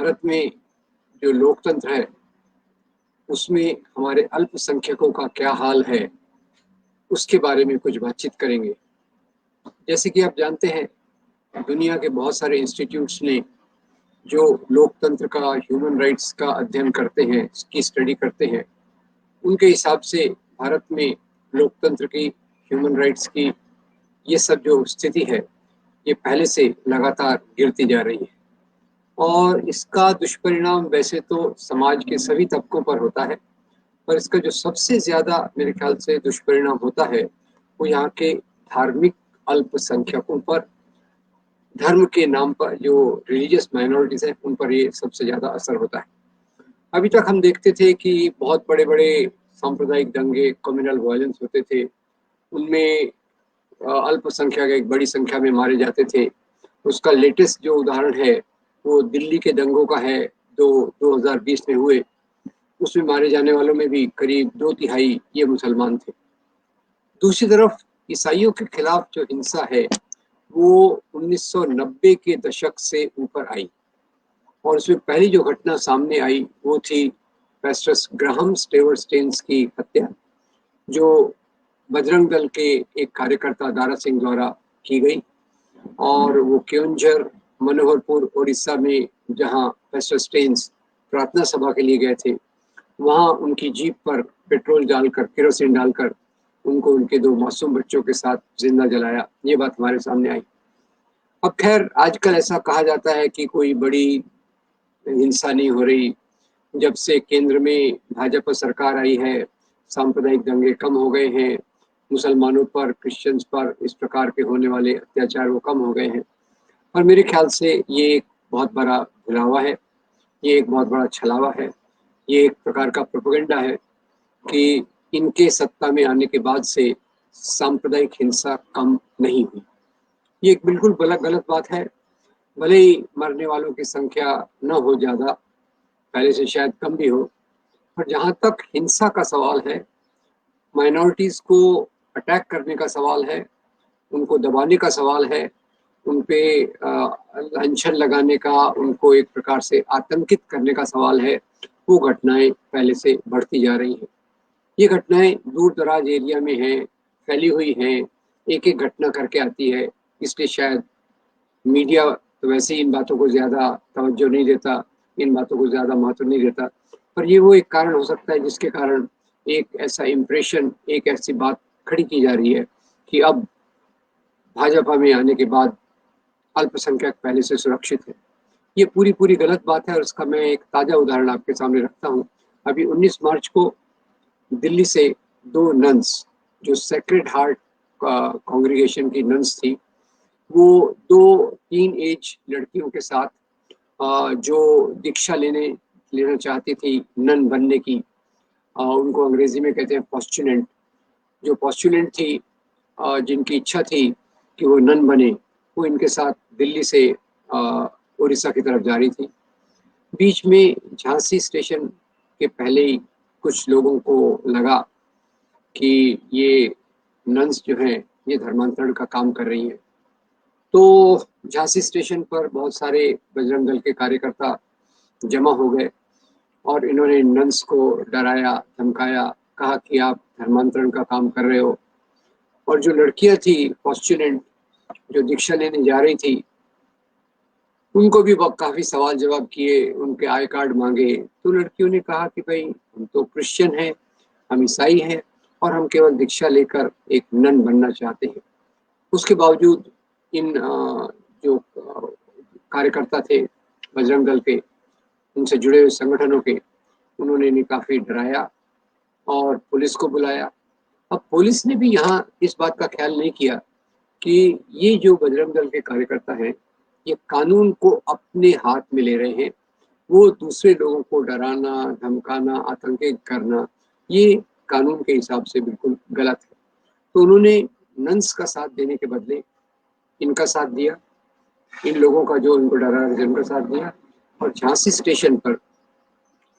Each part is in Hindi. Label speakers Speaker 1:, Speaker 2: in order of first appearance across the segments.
Speaker 1: भारत में जो लोकतंत्र है उसमें हमारे अल्पसंख्यकों का क्या हाल है, उसके बारे में कुछ बातचीत करेंगे। जैसे कि आप जानते हैं, दुनिया के बहुत सारे इंस्टीट्यूट्स ने जो लोकतंत्र का, ह्यूमन राइट्स का अध्ययन करते हैं, इसकी स्टडी करते हैं, उनके हिसाब से भारत में लोकतंत्र की, ह्यूमन राइट्स की ये सब जो स्थिति है, ये पहले से लगातार गिरती जा रही है। और इसका दुष्परिणाम वैसे तो समाज के सभी तबकों पर होता है, पर इसका जो सबसे ज़्यादा मेरे ख्याल से दुष्परिणाम होता है, वो यहाँ के धार्मिक अल्पसंख्यकों पर, धर्म के नाम पर जो रिलीजियस माइनॉरिटीज़ हैं, उन पर ये सबसे ज़्यादा असर होता है। अभी तक हम देखते थे कि बहुत बड़े-बड़े सांप्रदायिक दंगे, कम्युनल वायलेंस होते थे। उनमें अल्पसंख्यक एक बड़ी संख्या में मारे जाते थे। उसका लेटेस्ट जो उदाहरण है, वो दिल्ली के दंगों का है, जो 2020 में हुए। उसमें मारे जाने वालों में भी करीब 2/3 ये मुसलमान थे। दूसरी तरफ ईसाइयों के खिलाफ जो हिंसा है, वो 1990 के दशक से ऊपर आई, और उसमें पहली जो घटना सामने आई वो थी पेस्टर्स ग्राहम स्टेवर्ट स्टेन्स की हत्या, जो बजरंग दल के एक कार्यकर्ता दारा सिंह द्वारा की गई। और वो केओंझर, मनोहरपुर, उड़ीसा में जहाँ पेस्टर स्टेन्स प्रार्थना सभा के लिए गए थे, वहाँ उनकी जीप पर पेट्रोल डालकर, केरोसिन डालकर उनको उनके 2 मासूम बच्चों के साथ जिंदा जलाया। ये बात हमारे सामने आई। अब खैर, आजकल ऐसा कहा जाता है कि कोई बड़ी हिंसा नहीं हो रही, जब से केंद्र में भाजपा सरकार आई है, सांप्रदायिक दंगे कम हो गए हैं, मुसलमानों पर, क्रिश्चियंस पर इस प्रकार के होने वाले अत्याचार वो कम हो गए हैं। पर मेरे ख्याल से ये एक बहुत बड़ा भुलावा है, ये एक बहुत बड़ा छलावा है, ये एक प्रकार का प्रोपेगेंडा है कि इनके सत्ता में आने के बाद से सांप्रदायिक हिंसा कम नहीं हुई। ये एक बिल्कुल गलत बात है। भले ही मरने वालों की संख्या न हो ज़्यादा, पहले से शायद कम भी हो, पर जहाँ तक हिंसा का सवाल है, माइनॉरिटीज़ को अटैक करने का सवाल है, उनको दबाने का सवाल है, उन पे अनशन लगाने का, उनको एक प्रकार से आतंकित करने का सवाल है, वो घटनाएं पहले से बढ़ती जा रही हैं। ये घटनाएं दूर दराज एरिया में हैं, फैली हुई हैं, एक-एक घटना करके आती है, इसलिए शायद मीडिया तो वैसे ही इन बातों को ज़्यादा तवज्जो नहीं देता, इन बातों को ज़्यादा महत्व नहीं देता। पर ये वो एक कारण हो सकता है जिसके कारण एक ऐसा इम्प्रेशन, एक ऐसी बात खड़ी की जा रही है कि अब भाजपा में आने के बाद अल्पसंख्यक पहले से सुरक्षित है। ये पूरी गलत बात है, और इसका मैं एक ताज़ा उदाहरण आपके सामने रखता हूँ। अभी 19 मार्च को दिल्ली से 2 नन्स, जो सेक्रेड हार्ट कांग्रीगेशन की नन्स थी, वो 2 टीन एज लड़कियों के साथ जो दीक्षा लेना चाहती थी नन बनने की, उनको अंग्रेजी में कहते हैं पोस्टुलेंट। जो पोस्टुलेंट थी, जिनकी इच्छा थी कि वो नन बने, वो इनके साथ दिल्ली से उड़ीसा की तरफ जा रही थी। बीच में झांसी स्टेशन के पहले ही कुछ लोगों को लगा कि ये नन्स जो हैं, ये धर्मांतरण का काम कर रही हैं। तो झांसी स्टेशन पर बहुत सारे बजरंग दल के कार्यकर्ता जमा हो गए, और इन्होंने नन्स को डराया, धमकाया, कहा कि आप धर्मांतरण का काम कर रहे हो। और जो लड़कियां थी पोस्टुलेंट, जो दीक्षा लेने जा रही थी, उनको भी काफ़ी सवाल जवाब किए, उनके आई कार्ड मांगे। तो लड़कियों ने कहा कि भाई, हम तो क्रिश्चियन हैं, हम ईसाई हैं, और हम केवल दीक्षा लेकर एक नन बनना चाहते हैं। उसके बावजूद इन जो कार्यकर्ता थे बजरंग दल के, उनसे जुड़े हुए संगठनों के, उन्होंने इन्हें काफ़ी डराया और पुलिस को बुलाया। अब पुलिस ने भी यहाँ इस बात का ख्याल नहीं किया कि ये जो बजरंग दल के कार्यकर्ता हैं, ये कानून को अपने हाथ में ले रहे हैं। वो दूसरे लोगों को डराना, धमकाना, आतंकित करना, ये कानून के हिसाब से बिल्कुल गलत है। तो उन्होंने नन्स का साथ देने के बदले इनका साथ दिया, इन लोगों का जो इनको डरा रहे थे उनका साथ दिया, और झांसी स्टेशन पर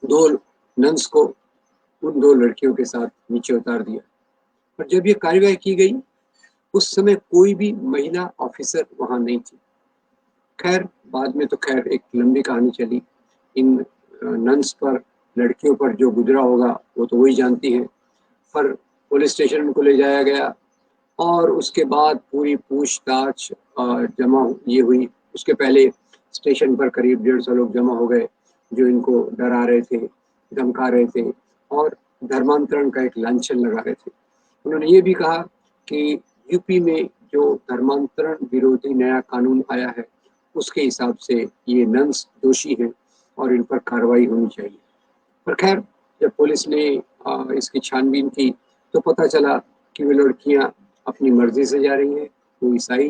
Speaker 1: 2 नन्स को उन 2 लड़कियों के साथ नीचे उतार दिया। और जब ये कार्रवाई की गई, उस समय कोई भी महिला ऑफिसर वहाँ नहीं थी। खैर, बाद में तो खैर एक लंबी कहानी चली, इन नन्स पर, लड़कियों पर जो गुजरा होगा वो तो वही जानती है। पर पुलिस स्टेशन उनको ले जाया गया और उसके बाद पूरी पूछताछ जमा ये हुई। उसके पहले स्टेशन पर करीब 150 लोग जमा हो गए जो इनको डरा रहे थे, धमका रहे थे और धर्मांतरण का एक लांछन लगा रहे थे। उन्होंने ये भी कहा कि यूपी में जो धर्मांतरण विरोधी नया कानून आया है उसके हिसाब से ये नन्स दोषी हैं और इन पर कार्रवाई होनी चाहिए। पर खैर, जब पुलिस ने इसकी छानबीन की तो पता चला कि वे लड़कियां अपनी मर्जी से जा रही हैं, वो ईसाई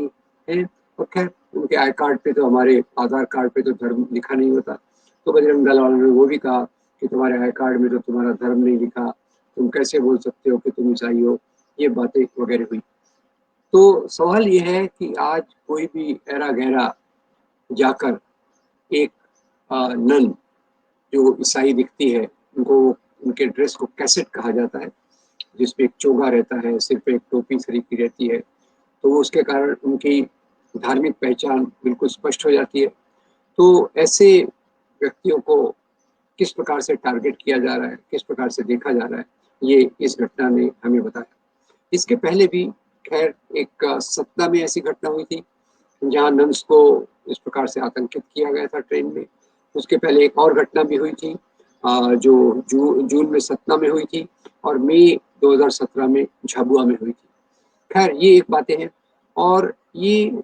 Speaker 1: हैं। और खैर, उनके आई कार्ड पे तो, हमारे आधार कार्ड पे तो धर्म लिखा नहीं होता। तो बजरंग दल वालों ने वो भी कहा कि तुम्हारे आई कार्ड में तो तुम्हारा धर्म नहीं लिखा, तुम कैसे बोल सकते हो कि तुम ईसाई हो, ये बातें वगैरह हुई। तो सवाल ये है कि आज कोई भी ऐरा गहरा जाकर एक नन जो ईसाई दिखती है, उनको, उनके ड्रेस को कैसेट कहा जाता है, जिसमें एक चोगा रहता है, सिर पे एक टोपी सरी की रहती है, तो वो उसके कारण उनकी धार्मिक पहचान बिल्कुल स्पष्ट हो जाती है। तो ऐसे व्यक्तियों को किस प्रकार से टारगेट किया जा रहा है, किस प्रकार से देखा जा रहा है, ये इस घटना ने हमें बताया। इसके पहले भी खैर एक सतना में ऐसी घटना हुई थी जहाँ नन्स को इस प्रकार से आतंकित किया गया था ट्रेन में। उसके पहले एक और घटना भी हुई थी जो जून में सतना में हुई थी और मई 2017 में झाबुआ में हुई थी। खैर, ये एक बातें हैं और ये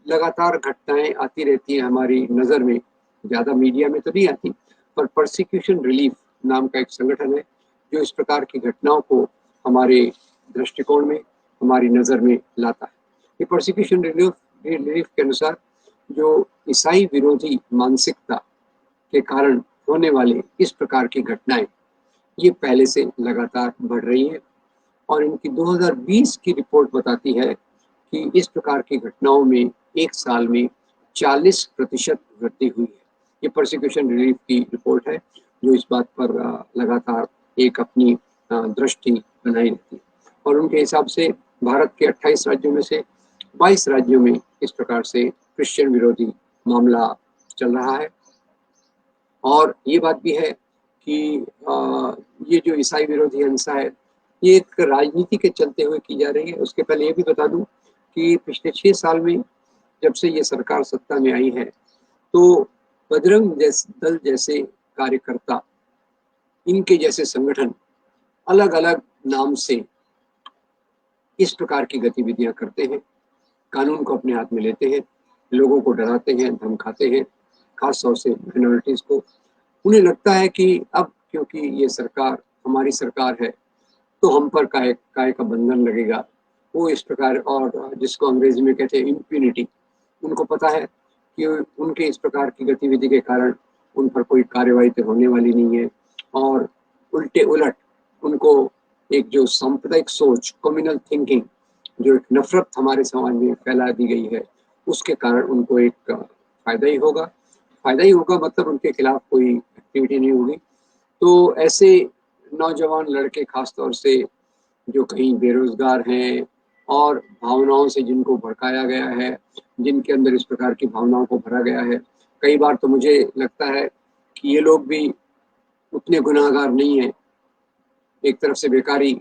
Speaker 1: लगातार घटनाएं आती रहती हैं हमारी नज़र में, ज़्यादा मीडिया में तो नहीं आती। पर परसिक्यूशन रिलीफ नाम का एक संगठन है जो इस प्रकार की घटनाओं को हमारे दृष्टिकोण में, हमारी नज़र में लाता है। ये परसिक्यूशन रिलीफ के अनुसार जो ईसाई विरोधी मानसिकता के कारण होने वाले इस प्रकार की घटनाएं, ये पहले से लगातार बढ़ रही हैं और इनकी 2020 की रिपोर्ट बताती है कि इस प्रकार की घटनाओं में एक साल में 40% वृद्धि हुई है। ये परसिक्यूशन रिलीफ की रिपोर्ट है जो इस बात पर लगातार एक अपनी दृष्टि बनाए रहती है। और उनके हिसाब से भारत के 28 राज्यों में से 22 राज्यों में इस प्रकार से क्रिश्चियन विरोधी मामला चल रहा है। और ये बात भी है कि ये जो ईसाई विरोधी हिंसा है, ये एक राजनीति के चलते हुए की जा रही है। उसके पहले ये भी बता दूं कि पिछले 6 साल में जब से ये सरकार सत्ता में आई है, तो बजरंग दल जैसे कार्यकर्ता, इनके जैसे संगठन अलग अलग नाम से इस प्रकार की गतिविधियां करते हैं, कानून को अपने हाथ में लेते हैं, लोगों को डराते हैं, धमकाते हैं, खास तौर से माइनॉरिटीज को। उन्हें लगता है कि अब क्योंकि ये सरकार हमारी सरकार है तो हम पर काय का बंधन लगेगा। वो इस प्रकार, और जिसको अंग्रेजी में कहते हैं इम्प्यूनिटी, उनको पता है कि उनके इस प्रकार की गतिविधि के कारण उन पर कोई कार्रवाई तो होने वाली नहीं है। और उल्टे उलट उनको एक जो सांप्रदायिक सोच, कम्युनल थिंकिंग, जो एक नफरत हमारे समाज में फैला दी गई है, उसके कारण उनको एक फायदा ही होगा। फायदा ही होगा मतलब उनके खिलाफ कोई एक्टिविटी नहीं होगी। तो ऐसे नौजवान लड़के, खास तौर से जो कहीं बेरोजगार हैं और भावनाओं से जिनको भड़काया गया है, जिनके अंदर इस प्रकार की भावनाओं को भरा गया है, कई बार तो मुझे लगता है कि ये लोग भी उतने गुनाहगार नहीं हैं। एक तरफ से बेकारी,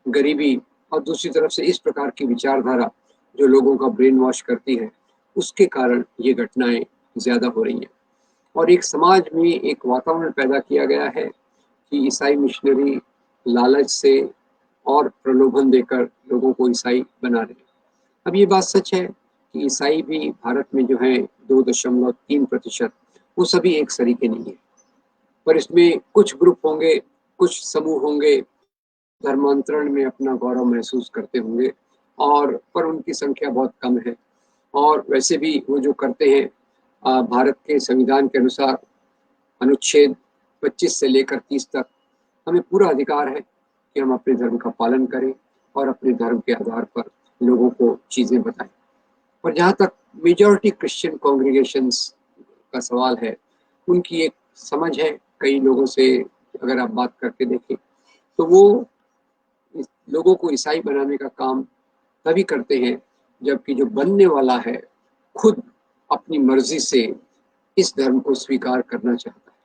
Speaker 1: गरीबी और दूसरी तरफ से इस प्रकार की विचारधारा जो लोगों का ब्रेन वॉश करती है, उसके कारण ये घटनाएं ज़्यादा हो रही हैं। और एक समाज में एक वातावरण पैदा किया गया है कि ईसाई मिशनरी लालच से और प्रलोभन देकर लोगों को ईसाई बना रहे हैं। अब ये बात सच है कि ईसाई भी भारत में जो है 2.3%, वो सभी एक सरीके नहीं है। पर इसमें कुछ ग्रुप होंगे, कुछ समूह होंगे, धर्मांतरण में अपना गौरव महसूस करते होंगे, और पर उनकी संख्या बहुत कम है। और वैसे भी वो जो करते हैं, भारत के संविधान के अनुसार अनुच्छेद 25 से लेकर 30 तक हमें पूरा अधिकार है कि हम अपने धर्म का पालन करें और अपने धर्म के आधार पर लोगों को चीज़ें बताएं। पर जहाँ तक मेजॉरिटी क्रिश्चियन कॉन्ग्रीगेशंस का सवाल है, उनकी एक समझ है, कई लोगों से अगर आप बात करके देखें तो वो लोगों को ईसाई बनाने का काम तभी करते हैं जबकि जो बनने वाला है खुद अपनी मर्जी से इस धर्म को स्वीकार करना चाहता है।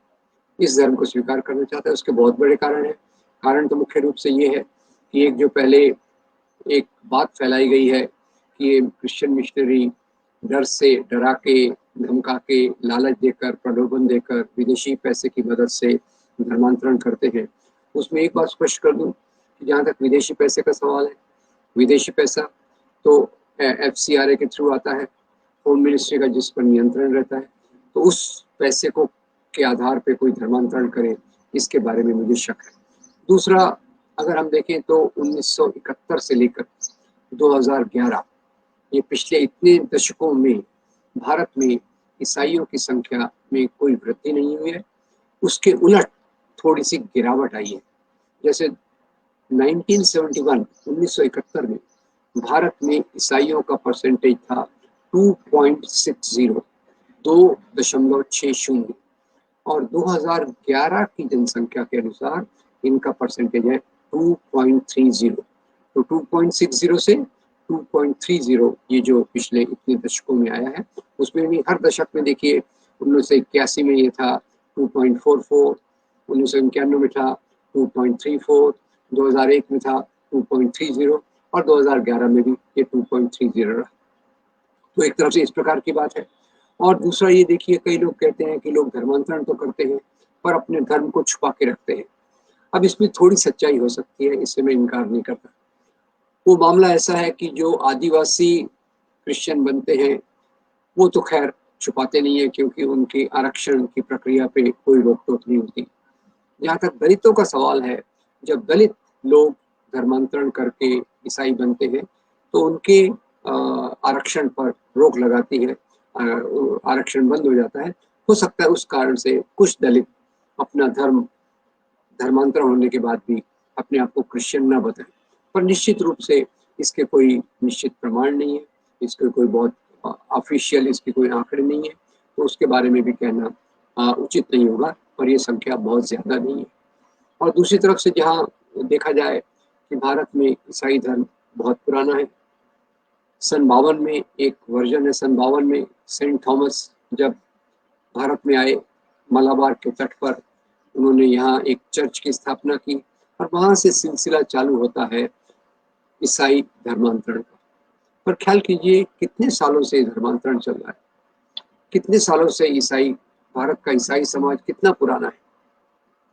Speaker 1: इस धर्म को स्वीकार करना चाहता है। उसके बहुत बड़े कारण हैं। कारण तो मुख्य रूप से ये है कि एक जो पहले एक बात फैलाई गई है कि ये क्रिश्चियन मिशनरी डर से, डरा के, धमका के, लालच देकर, प्रलोभन देकर, विदेशी पैसे की मदद से धर्मांतरण करते हैं। उसमें एक बात स्पष्ट कर दूं कि जहाँ तक विदेशी पैसे का सवाल है, विदेशी पैसा तो FCRA के थ्रू आता है, होम मिनिस्ट्री का जिस पर नियंत्रण रहता है। तो उस पैसे को के आधार पे कोई धर्मांतरण करे, इसके बारे में मुझे शक है। दूसरा, अगर हम देखें तो 1971 से लेकर 2011, ये पिछले इतने दशकों में भारत में ईसाइयों की संख्या में कोई वृद्धि नहीं हुई है। उसके उलट थोड़ी सी गिरावट आई है। जैसे 1971 में भारत में ईसाइयों का परसेंटेज था 2.60, 2.60, और 2011 की जनसंख्या के अनुसार इनका परसेंटेज है 2.30। तो 2.60 से 2.30 ये जो पिछले इतने दशकों में आया है, उसमें भी हर दशक में देखिए 1981 में ये था 2.44, 1991 में था 2.34, 2001 में था 2.30 और 2011 में भी ये 2.30 रहा। तो एक तरफ से इस प्रकार की बात है। और दूसरा ये देखिए, कई लोग कहते हैं कि लोग धर्मांतरण तो करते हैं पर अपने धर्म को छुपा के रखते हैं। अब इसमें थोड़ी सच्चाई हो सकती है, इससे मैं इनकार नहीं करता। वो मामला ऐसा है कि जो आदिवासी क्रिश्चियन बनते हैं वो तो खैर छुपाते नहीं है, क्योंकि उनकी आरक्षण की प्रक्रिया पे कोई रोक टोक नहीं होती। जहाँ तक दलितों का सवाल है, जब दलित लोग धर्मांतरण करके ईसाई बनते हैं तो उनके आरक्षण पर रोक लगाती है, आरक्षण बंद हो जाता है। हो सकता है उस कारण से कुछ दलित अपना धर्मांतरण होने के बाद भी अपने आप को क्रिश्चियन न बताएं, पर निश्चित रूप से इसके कोई निश्चित प्रमाण नहीं है, इसके कोई बहुत ऑफिशियल इसके कोई आंकड़े नहीं है, तो उसके बारे में भी कहना उचित नहीं होगा, पर ये संख्या बहुत ज़्यादा नहीं है। और दूसरी तरफ से जहाँ देखा जाए कि भारत में ईसाई धर्म बहुत पुराना है। सन 52 में एक वर्जन है, सन 52 में सेंट थॉमस जब भारत में आए, मलाबार के तट पर उन्होंने यहाँ एक चर्च की स्थापना की और वहाँ से सिलसिला चालू होता है ईसाई धर्मांतरण का। पर ख्याल कीजिए कितने सालों से धर्मांतरण चल रहा है, कितने सालों से ईसाई, भारत का ईसाई समाज कितना पुराना है,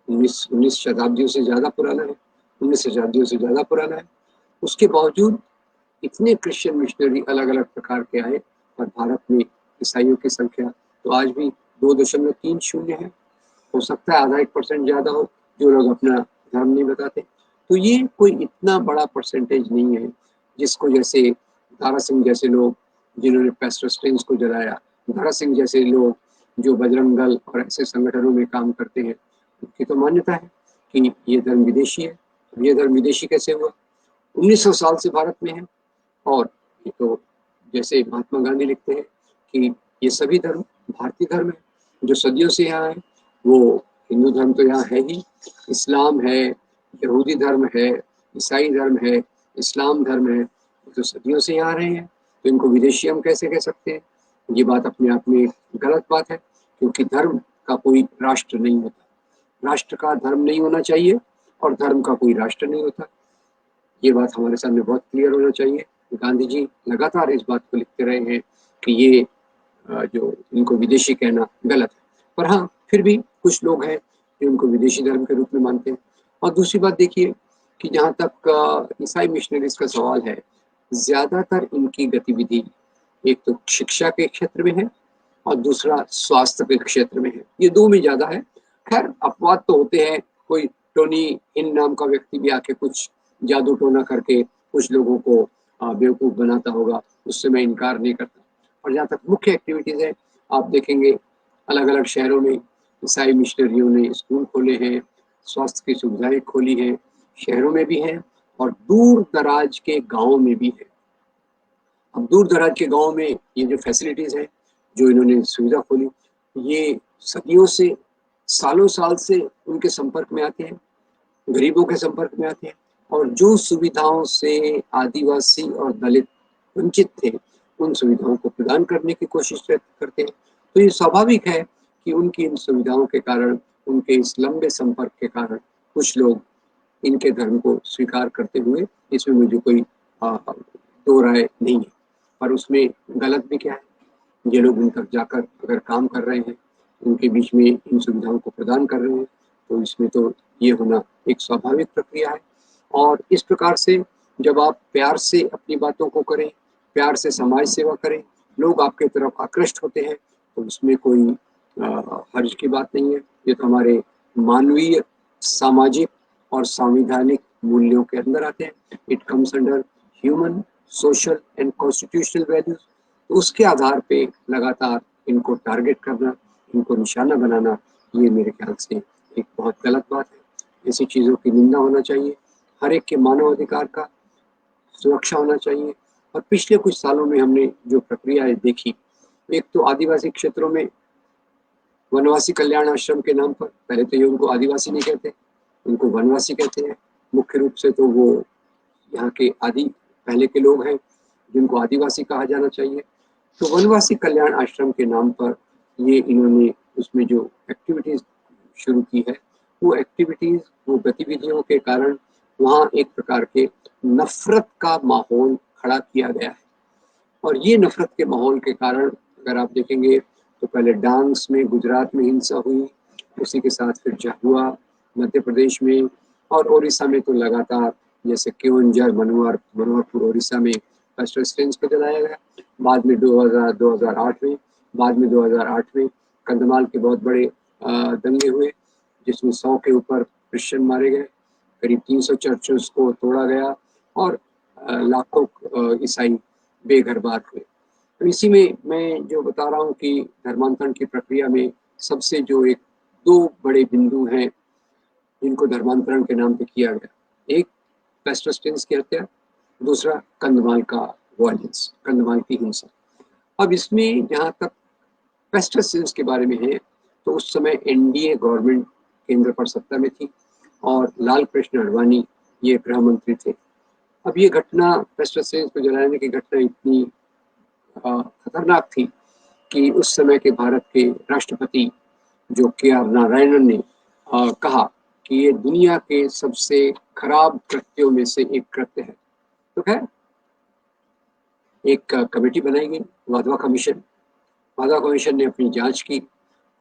Speaker 1: 19 शताब्दियों से ज़्यादा पुराना है, 19 शताब्दियों से ज़्यादा पुराना है। उसके बावजूद इतने क्रिश्चियन मिशनरी अलग अलग प्रकार के आए और भारत में ईसाइयों की संख्या तो आज भी 2.30 है। हो सकता है आधा 1% ज़्यादा हो जो लोग अपना धर्म नहीं बताते। तो ये कोई इतना बड़ा परसेंटेज नहीं है जिसको जैसे दारा सिंह जैसे लोग जिन्होंने पैस्टर स्टेन्स को जलाया, दारा सिंह जैसे लोग जो बजरंग दल और ऐसे संगठनों में काम करते हैं, उनकी तो मान्यता है कि ये धर्म विदेशी है। ये धर्म विदेशी कैसे हुआ? 1900 साल से भारत में है। और ये तो जैसे महात्मा गांधी लिखते हैं कि ये सभी धर्म भारतीय धर्म है, जो सदियों से यहाँ है। वो हिंदू धर्म तो यहाँ है ही, इस्लाम है, यहूदी धर्म है, ईसाई धर्म है, इस्लाम धर्म है, तो सदियों से यहाँ रहे हैं। तो इनको विदेशी हम कैसे कह सकते हैं? ये बात अपने आप में गलत बात है, क्योंकि धर्म का कोई राष्ट्र नहीं होता, राष्ट्र का धर्म नहीं होना चाहिए और धर्म का कोई राष्ट्र नहीं होता। ये बात हमारे सामने बहुत क्लियर होना चाहिए। गांधी जी लगातार इस बात को लिखते रहे हैं कि ये जो इनको विदेशी कहना गलत है। पर हाँ, फिर भी कुछ लोग हैं जो उनको विदेशी धर्म के रूप में मानते हैं। और दूसरी बात देखिए कि जहाँ तक ईसाई मिशनरीज का सवाल है, ज़्यादातर इनकी गतिविधि एक तो शिक्षा के क्षेत्र में है और दूसरा स्वास्थ्य के क्षेत्र में है। ये दो में ज़्यादा है। खैर अपवाद तो होते हैं, कोई टोनी हिन नाम का व्यक्ति भी आके कुछ जादू टोना करके कुछ लोगों को बेवकूफ़ बनाता होगा, उससे मैं इनकार नहीं करता। और जहाँ तक मुख्य एक्टिविटीज़ है, आप देखेंगे अलग अलग शहरों में ईसाई मिशनरियों ने स्कूल खोले हैं, स्वास्थ्य की सुविधाएं खोली हैं, शहरों में भी हैं और दूर दराज के गाँव में भी है। अब दूर दराज के गाँव में ये जो फैसिलिटीज़ हैं, जो इन्होंने सुविधा खोली, ये सदियों से, सालों साल से उनके संपर्क में आते हैं, गरीबों के संपर्क में आते हैं और जो सुविधाओं से आदिवासी और दलित वंचित थे, उन सुविधाओं को प्रदान करने की कोशिश करते हैं। तो ये स्वाभाविक है कि उनकी इन सुविधाओं के कारण उनके इस लंबे संपर्क के कारण कुछ लोग इनके धर्म को स्वीकार करते हुए, इसमें मुझे कोई दो राय नहीं है। पर उसमें गलत भी क्या है, ये लोग उन तक जाकर अगर काम कर रहे हैं, उनके बीच में इन सुविधाओं को प्रदान कर रहे हैं, तो इसमें तो ये होना एक स्वाभाविक प्रक्रिया है। और इस प्रकार से जब आप प्यार से अपनी बातों को करें, प्यार से समाज सेवा करें, लोग आपके तरफ आकृष्ट होते हैं, तो उसमें कोई हर्ज की बात नहीं है। ये तो हमारे मानवीय, सामाजिक और संवैधानिक मूल्यों के अंदर आते हैं। It comes under human, social and constitutional values. तो उसके आधार पे लगातार इनको टारगेट करना, इनको निशाना बनाना, ये मेरे ख्याल से एक बहुत गलत बात है। ऐसी चीज़ों की निंदा होना चाहिए। हर एक के मानव अधिकार का सुरक्षा होना चाहिए। और पिछले कुछ सालों में हमने जो प्रक्रियाएं देखी, एक तो आदिवासी क्षेत्रों में वनवासी कल्याण आश्रम के नाम पर, पहले तो ये उनको आदिवासी नहीं कहते, उनको वनवासी कहते हैं। मुख्य रूप से तो वो यहाँ के आदि पहले के लोग हैं, जिनको आदिवासी कहा जाना चाहिए। तो वनवासी कल्याण आश्रम के नाम पर ये इन्होंने उसमें जो एक्टिविटीज शुरू की है, वो एक्टिविटीज, वो गतिविधियों के कारण वहाँ एक प्रकार के नफरत का माहौल खड़ा किया गया है। और ये नफरत के माहौल के कारण अगर आप देखेंगे तो पहले डांग्स में, गुजरात में हिंसा हुई, उसी के साथ फिर झाबुआ मध्य प्रदेश में, और उड़ीसा में तो लगातार जैसे केओंझर, मनोहरपुर उड़ीसा में पेस्टल स्टेन्स को जलाया गया। बाद में 2008 में, बाद में 2008 में कंधमाल के बहुत बड़े दंगे हुए, जिसमें 100 के ऊपर क्रिश्चियन मारे गए, करीब 300 चर्चों को तोड़ा गया, और लाखों ईसाई बेघर बार हुए। तो इसी में मैं जो बता रहा हूँ कि धर्मांतरण की प्रक्रिया में सबसे जो एक दो बड़े बिंदु हैं जिनको धर्मांतरण के नाम पे किया गया, एक पेस्टल स्टेन्स की हत्या, दूसरा कंधमाल का वायलेंस, कंधमाल की हिंसा। अब इसमें जहाँ तक पेस्टल स्टेन्स के बारे में है, तो उस समय एनडीए गवर्नमेंट केंद्र पर सत्ता में थी और लाल कृष्ण आडवाणी ये गृह मंत्री थे। अब ये घटना, पेस्टल स्टेन्स को जलाने की घटना इतनी खतरनाक थी कि उस समय के भारत के राष्ट्रपति जो के.आर. नारायणन ने कहा कि ये दुनिया के सबसे खराब कृत्यों में से एक कृत्य है। तो खैर एक कमेटी बनाई गई, वाधवा कमीशन। वाधवा कमीशन ने अपनी जांच की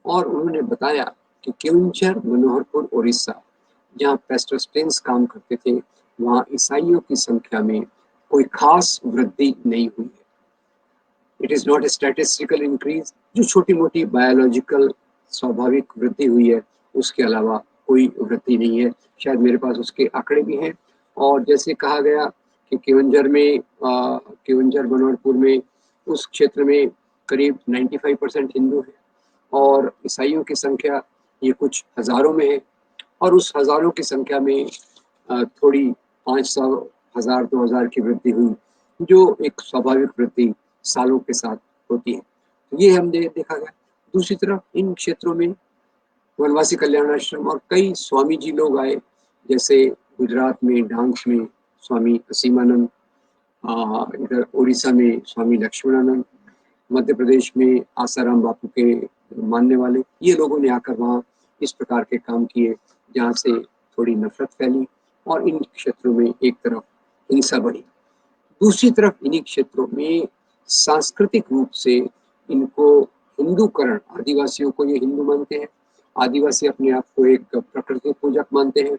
Speaker 1: और उन्होंने बताया कि केओंझर, मनोहरपुर, उड़ीसा, जहाँ पेस्टल स्टेन्स काम करते थे, वहाँ ईसाइयों की संख्या में कोई खास वृद्धि नहीं हुई है। It is not a statistical increase, जो छोटी मोटी बायोलॉजिकल स्वाभाविक वृद्धि हुई है, उसके अलावा कोई वृद्धि नहीं है। शायद मेरे पास उसके आंकड़े भी हैं। और जैसे कहा गया कि केओंझर में, केओंझर मनोहरपुर में, उस क्षेत्र में करीब 95% हिंदू है और ईसाइयों की संख्या ये कुछ हजारों में है। और उस हजारों की संख्या में थोड़ी 500, 1000, 2000 की वृद्धि हुई, जो एक स्वाभाविक वृद्धि सालों के साथ होती है। तो ये हमने देखा गया। दूसरी तरफ इन क्षेत्रों में वनवासी कल्याण आश्रम और कई स्वामी जी लोग आए, जैसे गुजरात में डांग्स में स्वामी असीमानंद, इधर उड़ीसा में स्वामी लक्ष्मणानंद, मध्य प्रदेश में आसाराम बापू के मानने वाले, ये लोगों ने आकर वहाँ इस प्रकार के काम किए, जहाँ से थोड़ी नफरत फैली और इन क्षेत्रों में एक तरफ हिंसा बढ़ी। दूसरी तरफ इन्हीं क्षेत्रों में सांस्कृतिक रूप से इनको हिंदूकरण, आदिवासियों को ये हिंदू मानते हैं, आदिवासी अपने आप को एक प्रकृति पूजक मानते हैं।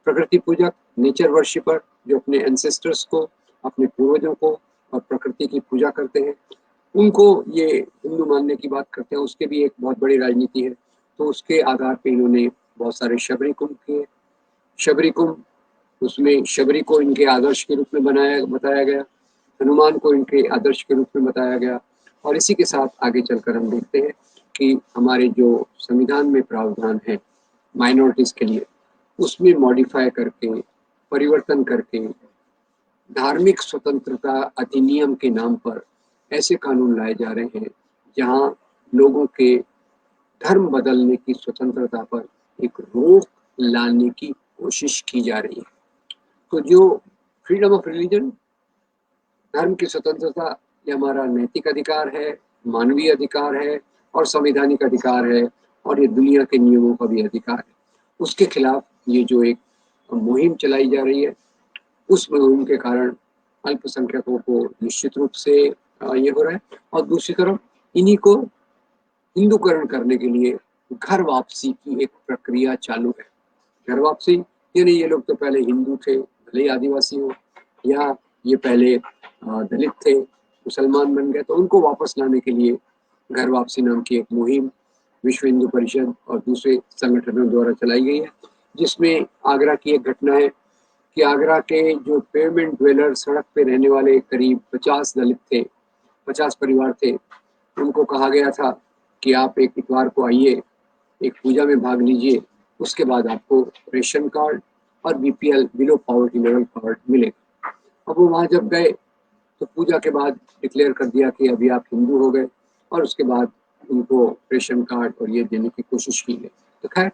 Speaker 1: प्रकृति पूजक, नेचर वर्शिपर, जो अपने एंसेस्टर्स को, अपने पूर्वजों को और प्रकृति की पूजा करते हैं, उनको ये हिंदू मानने की बात करते हैं। उसके भी एक बहुत बड़ी राजनीति है। तो उसके आधार पर इन्होंने बहुत सारे शबरी कुंभ किए। शबरी कुंभ, उसमें शबरी को इनके आदर्श के रूप में बताया गया, हनुमान को इनके आदर्श के रूप में बताया गया। और इसी के साथ आगे चलकर हम देखते हैं कि हमारे जो संविधान में प्रावधान है माइनॉरिटीज के लिए, उसमें मॉडिफाई करके, परिवर्तन करके, धार्मिक स्वतंत्रता अधिनियम के नाम पर ऐसे कानून लाए जा रहे हैं जहां लोगों के धर्म बदलने की स्वतंत्रता पर एक रोक लाने की कोशिश की जा रही है। तो जो फ्रीडम ऑफ रिलीजन, धर्म की स्वतंत्रता, ये हमारा नैतिक अधिकार है, मानवीय अधिकार है और संवैधानिक अधिकार है। और ये दुनिया के नियमों का भी अधिकार है। उसके खिलाफ ये जो एक मुहिम चलाई जा रही है, उस मुहिम के कारण अल्पसंख्यकों को निश्चित रूप से ये हो रहा है। और दूसरी तरफ इन्हीं को हिंदूकरण करने के लिए घर वापसी की एक प्रक्रिया चालू है। घर वापसी यानी ये लोग तो पहले हिंदू थे, भले ही आदिवासी हो, या ये पहले दलित थे, मुसलमान बन गए, तो उनको वापस लाने के लिए घर वापसी नाम की एक मुहिम विश्व हिंदू परिषद और दूसरे संगठनों द्वारा चलाई गई है, जिसमें आगरा की एक घटना है कि आगरा के जो पेवमेंट ड्वेलर, सड़क पे रहने वाले करीब 50 दलित थे, 50 परिवार थे, उनको कहा गया था कि आप एक इतवार को आइए, एक पूजा में भाग लीजिए, उसके बाद आपको रेशन कार्ड और BPL, below poverty level card मिलेगा। अब वो वहाँ जब गए तो पूजा के बाद डिक्लेयर कर दिया कि अभी आप हिंदू हो गए, और उसके बाद उनको रेशन कार्ड और ये देने की कोशिश की गई। तो खैर,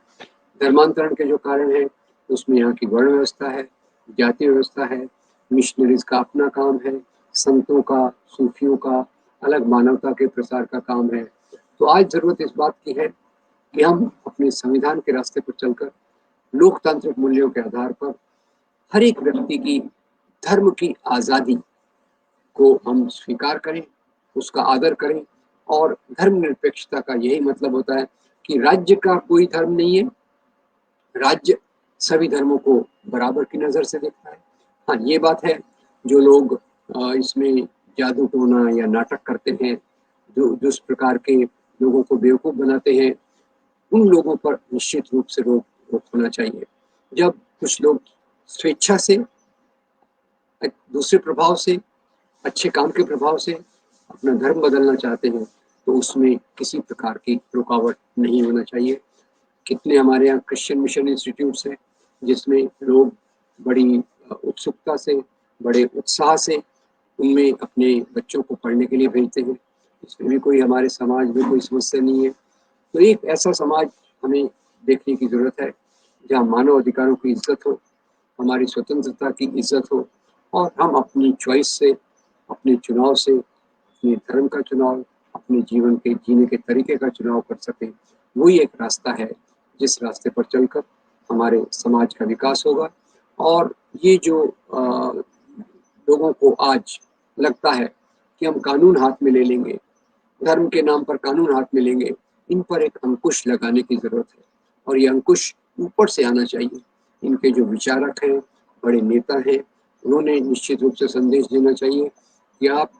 Speaker 1: धर्मांतरण के जो कारण है उसमें यहाँ की वर्ण व्यवस्था है, जाति व्यवस्था है, मिशनरीज का अपना काम है, संतों का, सूफियों का अलग मानवता के प्रसार का काम है। तो आज जरूरत इस बात की है कि हम अपने संविधान के रास्ते पर चलकर लोकतांत्रिक मूल्यों के आधार पर हर एक व्यक्ति की धर्म की आज़ादी को हम स्वीकार करें, उसका आदर करें। और धर्मनिरपेक्षता का यही मतलब होता है कि राज्य का कोई धर्म नहीं है, राज्य सभी धर्मों को बराबर की नज़र से देखता है। हाँ, ये बात है, जो लोग इसमें जादू टोना या नाटक करते हैं, जो जिस प्रकार के लोगों को बेवकूफ़ बनाते हैं, उन लोगों पर निश्चित रूप से रोक होना चाहिए। जब कुछ लोग स्वेच्छा से, दूसरे प्रभाव से, अच्छे काम के प्रभाव से अपना धर्म बदलना चाहते हैं, तो उसमें किसी प्रकार की रुकावट नहीं होना चाहिए। कितने हमारे यहाँ क्रिश्चियन मिशन इंस्टीट्यूट्स हैं, जिसमें लोग बड़ी उत्सुकता से, बड़े उत्साह से उनमें अपने बच्चों को पढ़ने के लिए भेजते हैं। इसमें भी कोई, हमारे समाज में कोई समस्या नहीं है। तो एक ऐसा समाज हमें देखने की ज़रूरत है जहाँ मानव अधिकारों की इज्जत हो, हमारी स्वतंत्रता की इज्जत हो, और हम अपनी चॉइस से, अपने चुनाव से, अपने धर्म का चुनाव, अपने जीवन के जीने के तरीके का चुनाव कर सकें। वही एक रास्ता है जिस रास्ते पर चलकर हमारे समाज का विकास होगा। और ये जो लोगों को आज लगता है कि हम कानून हाथ में ले लेंगे, धर्म के नाम पर कानून हाथ में लेंगे, इन पर एक अंकुश लगाने की जरूरत है। और ये अंकुश ऊपर से आना चाहिए। इनके जो विचारक हैं, बड़े नेता हैं, उन्होंने निश्चित रूप से संदेश देना चाहिए कि आप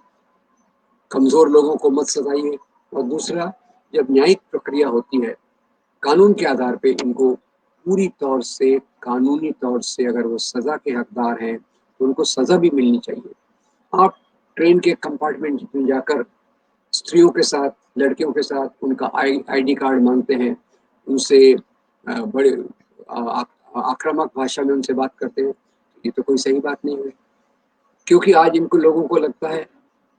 Speaker 1: कमजोर लोगों को मत सताइए। और दूसरा, जब न्यायिक प्रक्रिया होती है, कानून के आधार पे इनको पूरी तौर से, कानूनी तौर से अगर वो सजा के हकदार हैं तो उनको सजा भी मिलनी चाहिए। आप ट्रेन के कंपार्टमेंट में जाकर स्त्रियों के साथ, लड़कियों के साथ उनका आईडी कार्ड मांगते हैं, उनसे बड़े आक्रामक भाषा में उनसे बात करते हैं, ये तो कोई सही बात नहीं है। क्योंकि आज इनको, लोगों को लगता है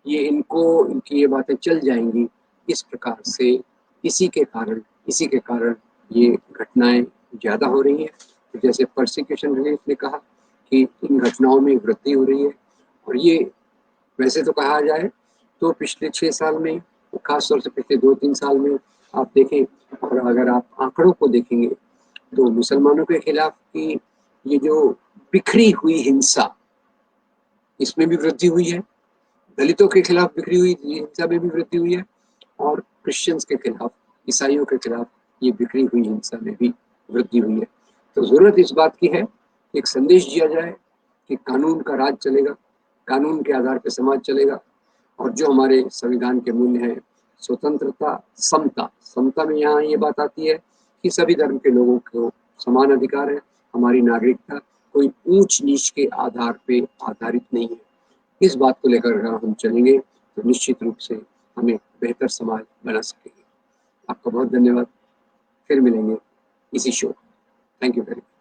Speaker 1: ये इनकी ये बातें चल जाएंगी, इस प्रकार से इसी के कारण ये घटनाएं ज़्यादा हो रही हैं। तो जैसे परसिक्यूशन रिलीफ ने कहा कि इन घटनाओं में वृद्धि हो रही है। और ये वैसे तो कहा जाए तो पिछले 6 साल में, खास तौर से पिछले 2-3 साल में आप देखें, और अगर आप आंकड़ों को देखेंगे, तो मुसलमानों के खिलाफ की ये जो बिखरी हुई हिंसा, इसमें भी वृद्धि हुई है। दलितों के खिलाफ बिखरी हुई हिंसा में भी वृद्धि हुई है, और क्रिश्चियंस के खिलाफ, ईसाइयों के खिलाफ ये बिखरी हुई हिंसा में भी वृद्धि हुई है। तो जरूरत इस बात की है कि एक संदेश दिया जाए कि कानून का राज चलेगा, कानून के आधार पर समाज चलेगा। और जो हमारे संविधान के मूल्य हैं, स्वतंत्रता, समता, समता में यहाँ ये बात आती है कि सभी धर्म के लोगों को समान अधिकार है। हमारी नागरिकता कोई ऊंच नीच के आधार पे आधारित नहीं है। इस बात को लेकर अगर हम चलेंगे तो निश्चित रूप से हमें बेहतर समाज बना सकेंगे। आपका बहुत धन्यवाद। फिर मिलेंगे इसी show. Thank you very much.